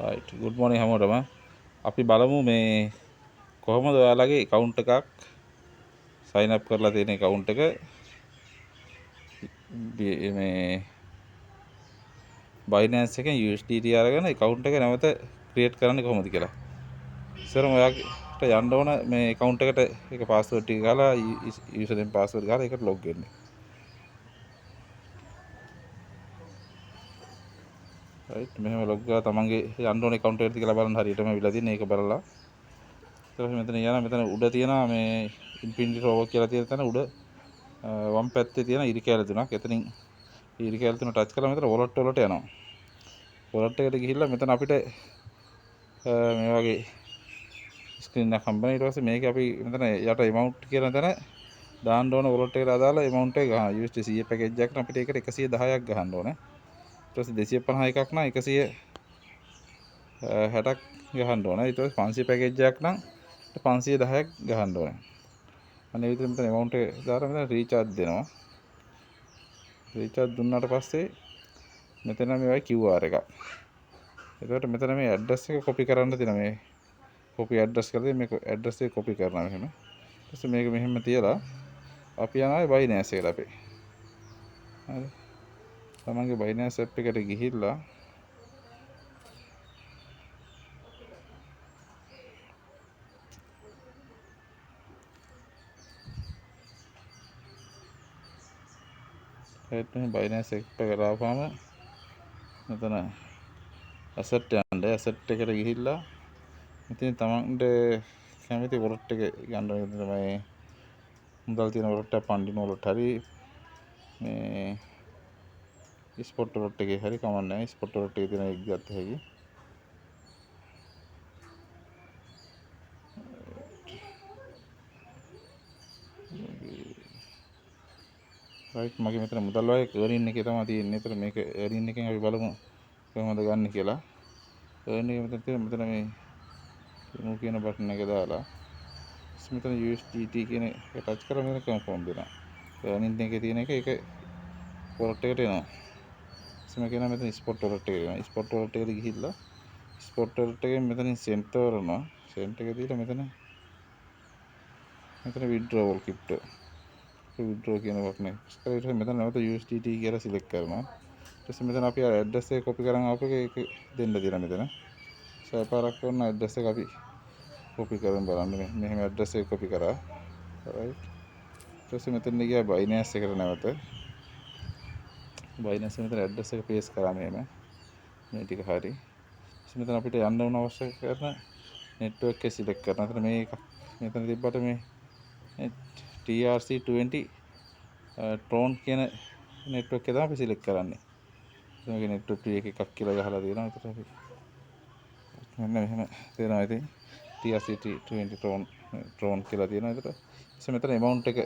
right good morning හැමෝටම අපි බලමු මේ කොහොමද ඔයාලගේ account එකක් sign up කරලා තියෙන account එක මේ Binance එකෙන් USDT අරගෙන account එක නැවත create කරන්නේ කොහොමද කියලා. ඉස්සරම ඔයාලට යන්න ඕන මේ account එකට ඒක password ටික ගාලා username password ගාලා ඒකට log වෙන්න. right මෙහෙම log කරලා තමන්ගේ යන්න ඕන account එකට කියලා බලන්න හරියටම විලා තියෙන ඒක බලලා ඊට මෙතන යනවා මෙතන උඩ තියෙනවා මේ infinity row කියලා තියෙන තැන උඩ වම් පැත්තේ තියෙන ඉරි කැල තුනක්. එතනින් ඉරි කැල තුන ටච් කරලා මෙතන wallet වලට යනවා. wallet එකට ගිහිල්ලා මෙතන අපිට මේ වගේ ස්ක්‍රීන් එකක් හම්බෙනවා. ඊට පස්සේ මේක අපි මෙතන යට amount කියන තැන දාන්න ඕන wallet එකට අදාළ amount එක ගන්න. USD 100 package එකක් නම් අපිට ඒකට 110ක් ගහන්න ඕනේ. ඊට පස්සේ 250 එකක් නම් 160ක් ගහන්න ඕනේ. ඊට පස්සේ 500 package එකක් නම් 510ක් ගහන්න ඕනේ. අනේ විදිහට මෙතන amount එක දාලා මෙතන recharge දෙනවා. recharge දුන්නාට පස්සේ මෙතන මේ වගේ QR එකක්. එතකොට මෙතන මේ address එක copy කරන්න තියෙන මේ copy address කරලා මේ address එක copy කරනවා මෙහෙම. ඊට පස්සේ මේක මෙහෙම තියලා අපි යනවා Binance එකට අපේ. හරි. තමන්ගේ Binance app එකට ගිහිල්ලා මේ Binance app එකට ආවම මෙතන asset යන්න asset එකට ගිහිල්ලා ඉතින් තමන්ට කැමති wallet එක ගන්න ඕනේ තමයි මුදල් තියෙන wallet එක පන්ඩින wallet හරි මේ spot wallet එකේ හරි කමක් නැහැ spot wallet එකේ තියෙන එක ගත්ත හැකි right මගේ මෙතන මුදල් වගේ earning එකේ තමයි තියෙන්නේ. ඒතර මේක earning එකෙන් අපි බලමු කොහොමද ගන්න කියලා. earning එක මෙතන තියෙන මෙතන මේ remove කියන බටන් එක දාලා මෙතන USDT කියන එක ටච් කරලා මෙතන confirm දෙනවා. earning එකේ තියෙන එක ඒක wallet එකට එනවා. ඉතින් මේක එනවා මෙතන spot wallet එකට එනවා. spot wallet එකට ගිහිල්ලා spot wallet එකෙන් මෙතනින් send තෝරනවා. send එක දීලා මෙතන withdrawal crypto withdraw කියන බටන් එක press කරලා මෙතන නැවත USDT කියලා select කරනවා. ඊට පස්සේ මෙතන අපි address එක copy කරන් ආපු එක ඒක දෙන්න දෙනවා මෙතන. සයපාරක් කරන address එක අපි copy කරන් බලන්න මෙහෙම address එක copy කරා. right ඊට පස්සේ මෙතන ගියා Binance එකට නැවත. Binance මෙතන address එක paste කරා මෙහෙම. මේ ටික හරි. මෙතන අපිට යන්න ඕන අවශ්‍ය කරන network එක select කරනවා. එතන මේ මෙතන තිබ්බට මේ TRC20 Tron කියන network එක තමයි අපි select කරන්නේ. මේක network එකක් කියලා ගහලා තියෙනවා. ඒකට අපි මෙන්න මෙහෙම තේරෙනවා ඉතින් TRC20 Tron කියලා තියෙනවා. ඒකට මෙතන amount එක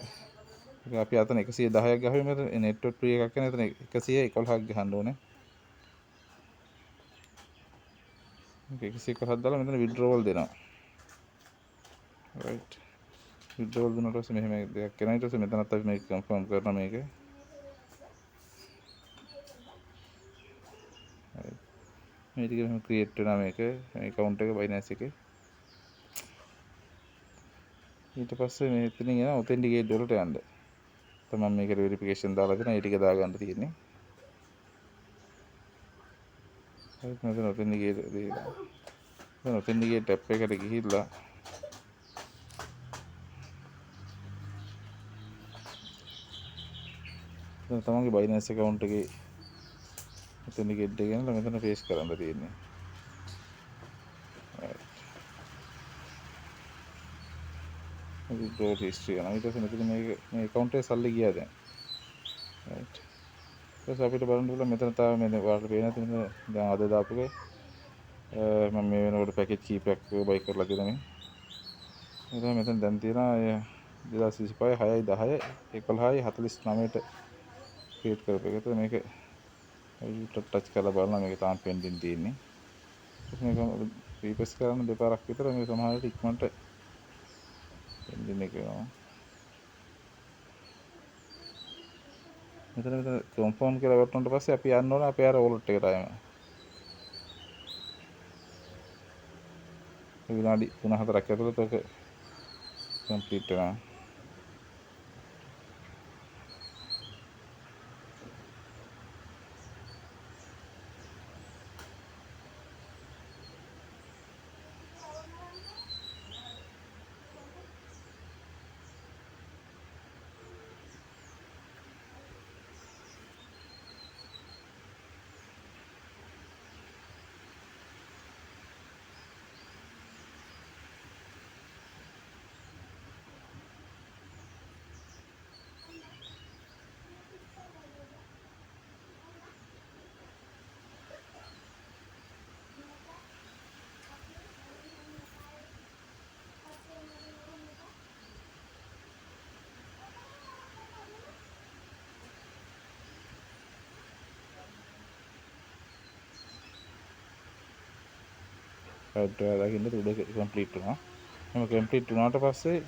අපි අතන 110ක් ගහුවේ මෙතන network එකක් කියන එතන 111ක් ගහන්න ඕනේ. මේක 111ක් දාලා මෙතන withdrawal දෙනවා. right withdrawal දුන්නාට පස්සේ මෙහෙම දෙයක් කරනවා. ඊට පස්සේ මෙතනත් අපි මේක confirm කරනවා මේක. මේ ටික මෙහෙම create වෙනවා මේක මේ account එක Binance එකේ. ඊට පස්සේ මේ එතනින් එනවා authenticate වලට යන්න. තමයි මේකට verification දාලා දෙනවා. ඒ ටික දාගන්න තියෙන්නේ. හරි මෙතන authenticate දීලා. දැන් authenticate app එකට ගිහිල්ලා දැන් තමන්ගේ Binance account එකේ authenticate එක ගෙනලා මෙතන paste කරන්න තියෙන්නේ. withdraw history යනවා. ඊට පස්සේ මෙතන මේ account එකේ සල්ලි ගියා දැන්. right ඊට පස්සේ අපිට බලන්න පුළුවන් මෙතන තාම මේ ඔයාලට පේන තියෙන දැන් අද දාපු එක මම මේ වෙනකොට පැකේජ් කීපයක් බයි කරලා තියෙනවා මේ. මෙතන දැන් තියෙනවා 2025 6යි 10යි 11යි 49ට ක්‍රියේට් කරපු එක. ඒතර මේක ටච් කරලා බලනවා මේක තාම පෙන්ඩින් තියෙන්නේ. මේක රීප්‍රෙස් කරන්න දෙපාරක් විතර මේ සමහරවිට ඉක්මනට පෙන්ඩින් එක වෙනවා. මෙතන confirm කියලා වටුනට පස්සේ අපි යන්න ඕනේ අපේ අර wallet එකට ආයෙම. විනාඩි 3-4ක් ඇතුළත ඔක කම්ප්ලීට් වෙනවා. රයිට් ඔයා දකින්න උඩ කම්ප්ලීට් වුණා. එහෙම කම්ප්ලීට් වුණාට පස්සේ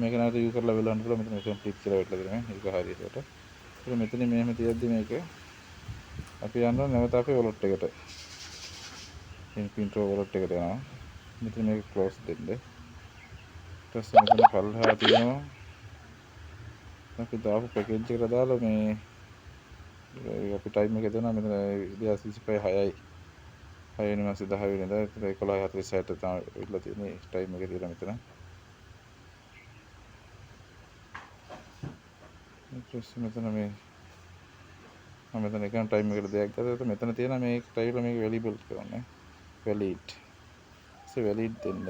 මේක නැවත යූ කරලා බලන්න පුළුවන්. මෙතන කම්ප්ලීට් කියලා වෙట్లా තියෙනවා. ඒක හරියට. ඒක මෙතන මෙහෙම තියද්දි මේක අපි යනවා නැවත අපේ වොලට් එකට. ඉන්ෆිනිටෝ වොලට් එකට යනවා. මෙතන මේක ක්ලෝස් දෙන්න. ඊට පස්සේ මෙතන පල්ලෙහා තියෙනවා අපි දාපු පැකේජ් එකට දාලා මේ අපි ටයිම් එක දෙනවා. මෙතන 2035 6යි 6 වෙනි මාසේ 10 වෙනිදා 11:46ට තමයි ඉట్లా තියෙන්නේ. ටයිම් එක තියලා මෙතන ඊට පස්සේ මෙතන මේ මම මෙතන එකම ටයිම් එකට දෙයක් ගත්තා. මෙතන තියෙන මේ ටයිම් මේක වැලිඩ් කරන්න. වැලිඩ්. වැලිඩ් දෙන්න.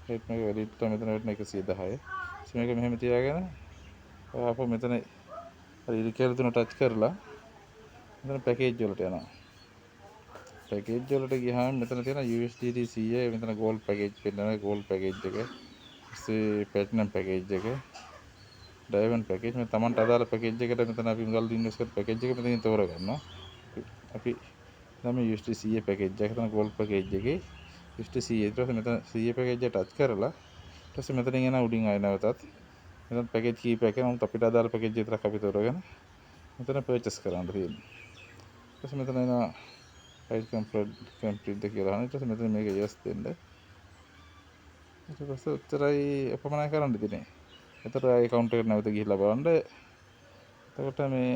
රයිට් මේක වැලිඩ් කරලා මෙතන වෙන 110. මේක මෙහෙම තියාගෙන ආපහු මෙතන අර ඉරිකේල් තුන ටච් කරලා මෙතන පැකේජ් වලට යනවා. පැකේජ් වලට ගියාම මෙතන තියෙන USDT 100 මෙතන ගෝල්ඩ් පැකේජ් පෙන්නනවා. ගෝල්ඩ් පැකේජ් එක. ඊස්සේ ප්ලැටිනම් පැකේජ් එක. ඩයමන්ඩ් පැකේජ් මේ තමන්ට අදාළ පැකේජ් එකට මෙතන අපි මුදල් ඉන්වෙස්ට් කරපු පැකේජ් එක මෙතනින් තෝරගන්නවා. අපි දැන් මේ USDT 100 පැකේජ් එක තමයි ගෝල්ඩ් පැකේජ් එකේ USDT 100. ඊට පස්සේ මෙතන 100 පැකේජ් එක ටච් කරලා ඊට පස්සේ මෙතනින් එන උඩින් ආය නැවතත් මෙතන පැකේජ් කීපයක් එනවා. නමුත් අපිට අදාළ පැකේජ් විතරක් අපි තෝරගෙන මෙතන පර්චේස් කරන්න තියෙනවා. ඊට පස්සේ මෙතන එනවා රයිට් කම්ප්ලීට් කියලා අහන. ඊට පස්සේ මෙතන මේක yes දෙන්න. ඊට පස්සේ උත්තරයි අපමණයි කරන්න දෙන්නේ. එතකොට ආයේ account එකට නැවත ගිහිල්ලා බලන්න. එතකොට මේ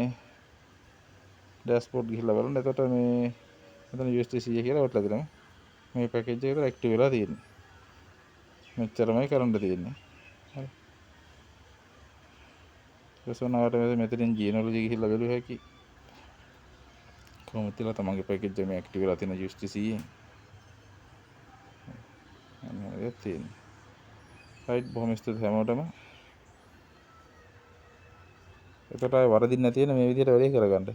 dashboard ගිහිල්ලා බලන්න. එතකොට මේ මෙතන USDT 100 කියලා ඔටලා දෙනවා. මේ පැකේජ් එක විතර ඇක්ටිව් වෙලා තියෙන්නේ. මෙච්චරමයි කරන්න තියෙන්නේ. හරි. ඊට මෙතනින් ජීනොලොජි ගිහිල්ලා බලුව හැකි. කොහොමද කියලා තමන්ගේ පැකේජ් එක මේ ඇක්ටිව් වෙලා තියෙන USDT 100. අනේ තියෙන්නේ. රයිට් බොහොම ස්තුතියි හැමෝටම. එතකොට ආයේ වරදින්න නැති වෙන මේ විදිහට වැඩේ කරගන්න.